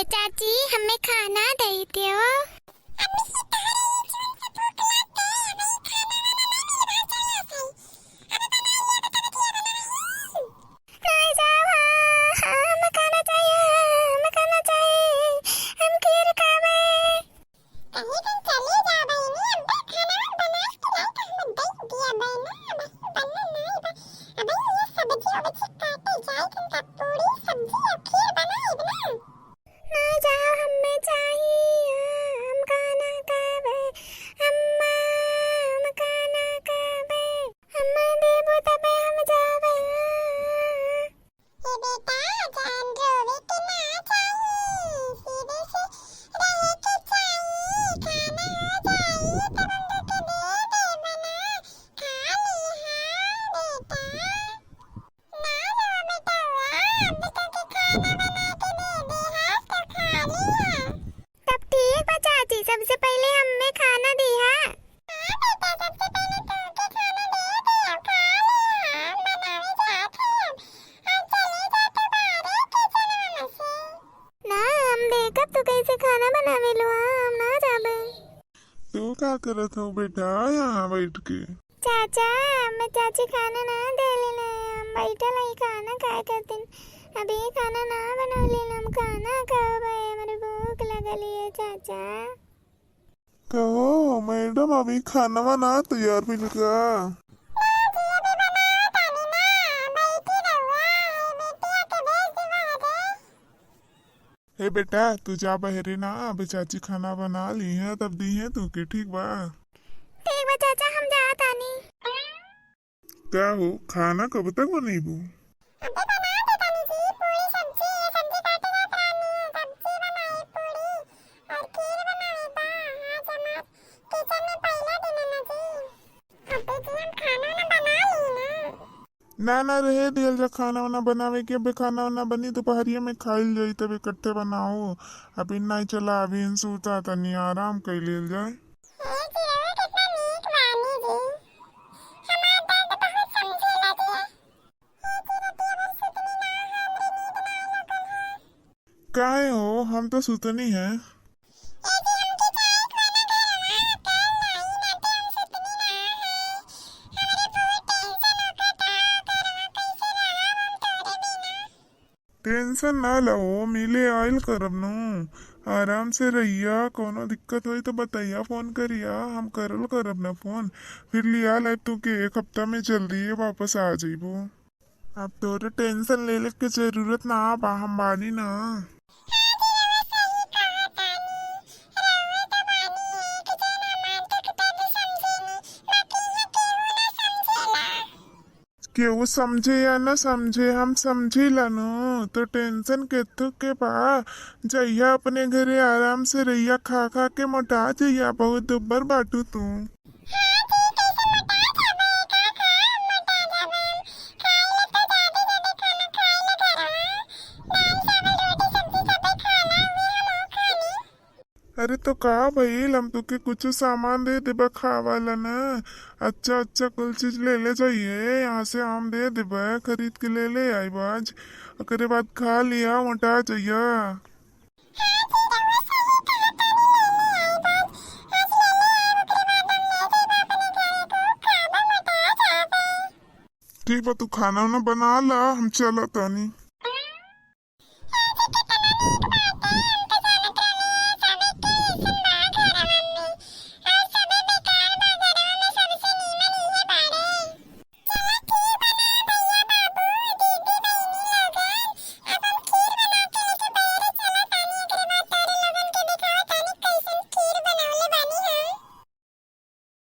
चाची हमें खाना दे दो। सबसे पहले हमें खाना दिया। ना हम देखब तू कैसे खाना बनावे लो, हम ना जाबे। तू क्या करत हो बेटा यहाँ बैठ के? चाचा मैं चाची खाना ना दे लेना, हम बैठल ही खाना खाए करते। अभी खाना ना बना लेना, हम खाना खावे, हमारे भूख लगली है चाचा। कहो मैडम अभी खाना बना तैयार मिल का? हे बेटा तू जा बहरे ना, अभी चाची खाना बना ली है तब दी है तू के। ठीक बा चाचा हम जात आनी। क्या हो खाना कब तक बनेबू? ना रहे दियल जा खाना वाना बनावे के। अबे खाना वाना बनी दोपहरिया में खाइल जाई, तब इकट्ठे बनाओ। अभी नहीं चला, अभी सूता तनी आराम कर लेल जाए। काहे हो हम तो सुतनी है। टेंशन ना लो, मिले आयल करब नु। आराम से रहिया, कोनो दिक्कत होई तो बताइया, फोन करिया, हम करल करब ना फोन। फिर लिया लाइब तू के 1 हफ्ता में जल्दी वापस आ जाइबो। अब तोरे टेंशन ले के जरूरत ना बा, हम बानी ना। केहू समझे या न समझे हम समझी लानो, तो टेंशन केथु के बा। जइया अपने घरे आराम से रहिया, खा खा के मोटा जइया, बहुत दुब्बर बाटू तू। अरे तो का भइल, हम तुके कुछ सामान दे देबा खावाला ना। अच्छा अच्छा कुल चीज ले ले जाइए यहाँ से, हम दे देबा खरीद के ले ले आई बाज। ओकरे बाद खा लिया मोटा जाइया। ठीक बा तू खाना वाना बना ला, हम चला तानी।